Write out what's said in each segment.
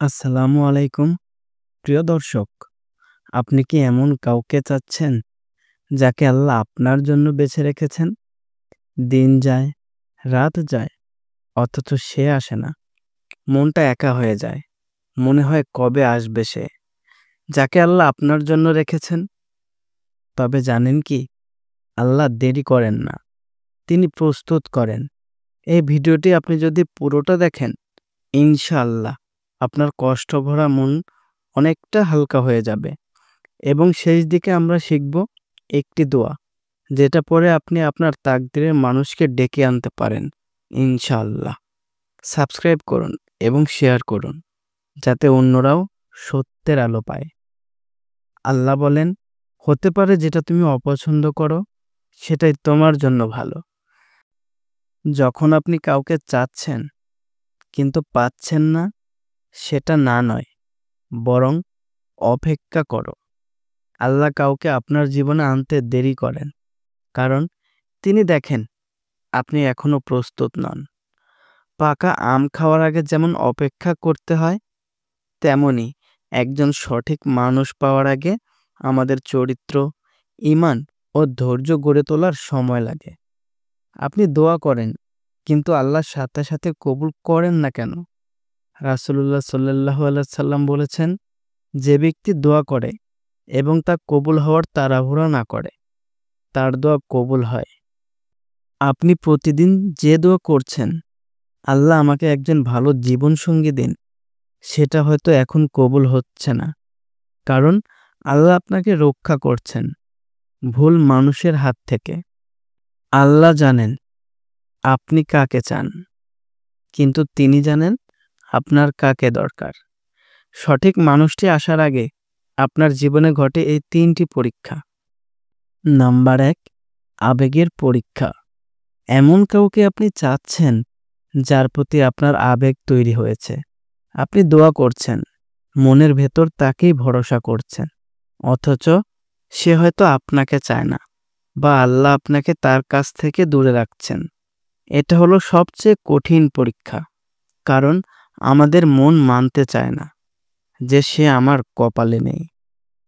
আসসালামু আলাইকুম। প্রিয় দর্শক, আপনি কি এমন কাউকে চাচ্ছেন যাকে আল্লাহ আপনার জন্য বেছে রেখেছেন? দিন যায়, রাত যায়, অথচ সে আসে না। মনটা একা হয়ে যায়। মনে হয় কবে আসবে সে? যাকে আল্লাহ আপনার জন্য রেখেছেন, তবে জানেন কি? আল্লাহ দেরি করেন না। তিনি প্রস্তুত করেন। এই ভিডিওটি আপনি যদি পুরোটা দেখেন, ইনশাআল্লাহ আপনার কষ্টভরা মন অনেকটা হালকা হয়ে যাবে। এবং শেষ দিকে আমরা শিখব একটি দোয়া, যেটা পড়ে আপনি আপনার তাকদীরের মানুষকে ডেকে আনতে পারেন ইনশাআল্লাহ। সাবস্ক্রাইব করুন এবং শেয়ার করুন, যাতে অন্যরাও সত্যের আলো পায়। আল্লাহ বলেন, হতে পারে যেটা তুমি অপছন্দ করো সেটাই তোমার জন্য ভালো। যখন আপনি কাউকে চাচ্ছেন কিন্তু পাচ্ছেন না, সেটা না নয়, বরং অপেক্ষা করো। আল্লাহ কাউকে আপনার জীবনে আনতে দেরি করেন, কারণ তিনি দেখেন আপনি এখনো প্রস্তুত নন। পাকা আম খাওয়ার আগে যেমন অপেক্ষা করতে হয়, তেমনি একজন সঠিক মানুষ পাওয়ার আগে আমাদের চরিত্র, ঈমান ও ধৈর্য গড়ে তোলার সময় লাগে। আপনি দোয়া করেন, কিন্তু আল্লাহর সাথে সাথে কবুল করেন না কেন? রাসূলুল্লাহ সাল্লাল্লাহু আলাইহি সাল্লাম বলেছেন, যে ব্যক্তি দোয়া করে এবং তা কবুল হওয়ার তাড়াহুড়ো না করে, তার দোয়া কবুল হয়। আপনি প্রতিদিন যে দোয়া করছেন, আল্লাহ আমাকে একজন ভালো জীবনসঙ্গী দিন, সেটা হয়তো এখন কবুল হচ্ছে না, কারণ আল্লাহ আপনাকে রক্ষা করছেন ভুল মানুষের হাত থেকে। আল্লাহ জানেন আপনি কাকে চান, কিন্তু তিনি জানেন আপনার কাকে দরকার। সঠিক মানুষটি আসার আগে আপনার জীবনে ঘটে এই 3টি পরীক্ষা। নাম্বার 1, আবেগের পরীক্ষা। এমন কাউকে আপনি চাচ্ছেন যার প্রতি আপনার আবেগ তৈরি হয়েছে। আপনি দোয়া করছেন, মনের ভেতর তাকেই ভরসা করছেন, অথচ সে হয়তো আপনাকে চায় না, বা আল্লাহ আপনাকে তার কাছ থেকে দূরে রাখছেন। এটা হলো সবচেয়ে কঠিন পরীক্ষা, কারণ আমাদের মন মানতে চায় না যে সে আমার কপালে নেই।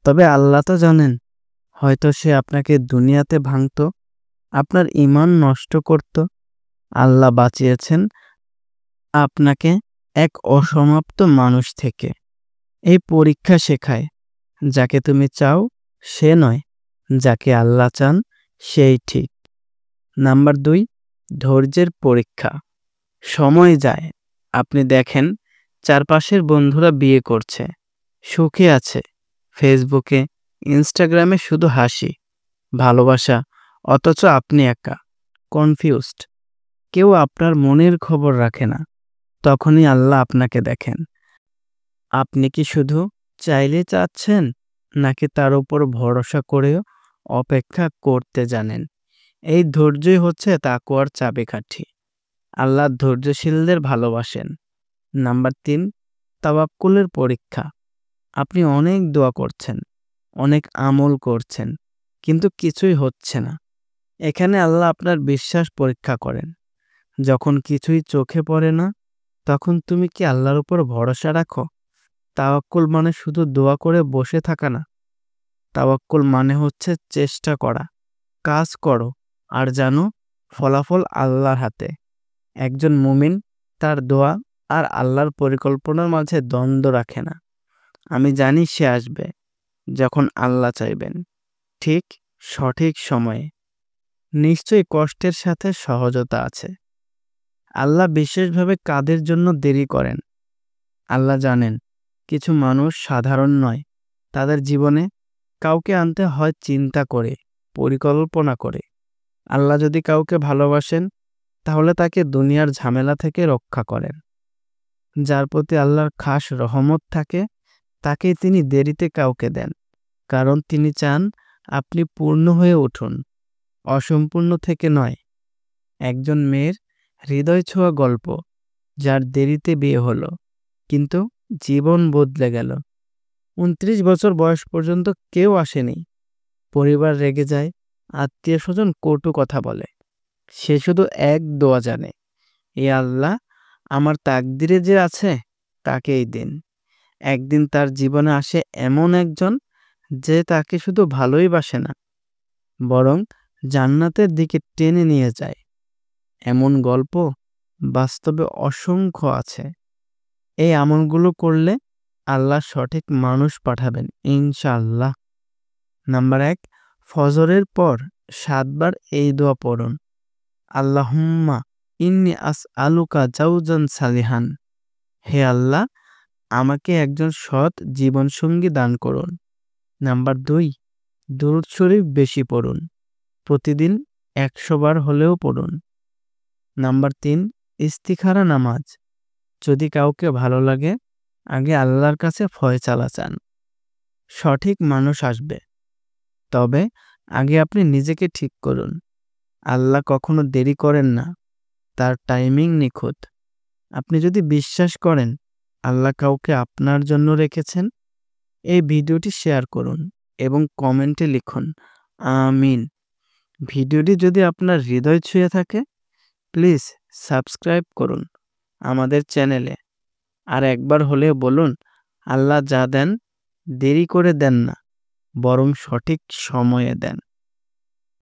তবে আল্লাহ তো জানেন, হয়তো সে আপনাকে দুনিয়াতে ভাঙত, আপনার ঈমান নষ্ট করত। আল্লাহ বাঁচিয়েছেন আপনাকে এক অসমাপ্ত মানুষ থেকে। এই পরীক্ষা শেখায়, যাকে তুমি চাও সে নয়, যাকে আল্লাহ চান সেই ঠিক। নাম্বার 2, ধৈর্যের পরীক্ষা। সময় যায়, আপনি দেখেন চারপাশের বন্ধুরা বিয়ে করছে, সুখে আছে, ফেসবুকে, ইনস্টাগ্রামে শুধু হাসি, ভালোবাসা, অথচ আপনি একা, কনফিউজড। কেউ আপনার মনের খবর রাখে না। তখনই আল্লাহ আপনাকে দেখেন। আপনি কি শুধু চাইলে চাচ্ছেন, নাকি তার উপর ভরসা করেও অপেক্ষা করতে জানেন? এই ধৈর্যই হচ্ছে তাকওয়ার চাবিকাঠি। আল্লাহ ধৈর্যশীলদের ভালোবাসেন। নাম্বার 3, তাওয়াক্কুলের পরীক্ষা। আপনি অনেক দোয়া করছেন, অনেক আমল করছেন, কিন্তু কিছুই হচ্ছে না। এখানে আল্লাহ আপনার বিশ্বাস পরীক্ষা করেন। যখন কিছুই চোখে পড়ে না, তখন তুমি কি আল্লাহর উপর ভরসা রাখো? তাওয়াক্কুল মানে শুধু দোয়া করে বসে থাকা না। তাওয়াক্কুল মানে হচ্ছে চেষ্টা করা, কাজ করো, আর জানো ফলাফল আল্লাহর হাতে। একজন মুমিন তার দোয়া আর আল্লাহর পরিকল্পনার মাঝে দ্বন্দ্ব রাখে না। আমি জানি সে আসবে, যখন আল্লাহ চাইবেন, ঠিক সঠিক সময়ে। নিশ্চয়ই কষ্টের সাথে সহজতা আছে। আল্লাহ বিশেষভাবে কাদের জন্য দেরি করেন? আল্লাহ জানেন কিছু মানুষ সাধারণ নয়। তাদের জীবনে কাউকে আনতে হয় চিন্তা করে, পরিকল্পনা করে। আল্লাহ যদি কাউকে ভালোবাসেন, তাহলে তাকে দুনিয়ার ঝামেলা থেকে রক্ষা করেন। যার প্রতি আল্লাহর খাস রহমত থাকে, তাকেই তিনি দেরিতে কাউকে দেন, কারণ তিনি চান আপনি পূর্ণ হয়ে উঠুন, অসম্পূর্ণ থেকে নয়। একজন মেয়ের হৃদয় ছোঁয়া গল্প, যার দেরিতে বিয়ে হলো, কিন্তু জীবন বদলে গেল। 29 বছর বয়স পর্যন্ত কেউ আসেনি। পরিবার রেগে যায়, আত্মীয় স্বজন কটু কথা বলে। সে শুধু এক দোয়া জানে, এ আল্লাহ, আমার তাকদিরে যে আছে তাকেই দিন। একদিন তার জীবনে আসে এমন একজন যে তাকে শুধু ভালোই বাসে না, বরং জান্নাতের দিকে টেনে নিয়ে যায়। এমন গল্প বাস্তবে অসংখ্য আছে। এই আমলগুলো করলে আল্লাহ সঠিক মানুষ পাঠাবেন ইনশাআল্লাহ। নাম্বার 1, ফজরের পর 7 বার এই দোয়া পড়ুন। আল্লাহুম্মা ইন্নী আসআলুকা জাওজান সালিহান। হে আল্লাহ, আমাকে একজন সৎ জীবনসঙ্গী দান করুন। নাম্বার 2, দুরূদ শরীফ বেশি পড়ুন। প্রতিদিন 100 বার হলেও পড়ুন। নাম্বার 3, ইস্তিখারা নামাজ। যদি কাউকে ভালো লাগে, আগে আল্লাহর কাছে ফয়সালা চান। সঠিক মানুষ আসবে, তবে আগে আপনি নিজেকে ঠিক করুন। আল্লাহ কখনো দেরি করেন না, তার টাইমিং নিখুঁত। আপনি যদি বিশ্বাস করেন আল্লাহ কাউকে আপনার জন্য রেখেছেন, এই ভিডিওটি শেয়ার করুন এবং কমেন্টে লিখুন আমিন। ভিডিওটি যদি আপনার হৃদয় ছুঁয়ে থাকে, প্লিজ সাবস্ক্রাইব করুন আমাদের চ্যানেলে। আর একবার হলেও বলুন, আল্লাহ যা দেন দেরি করে দেন না, বরং সঠিক সময়ে দেন।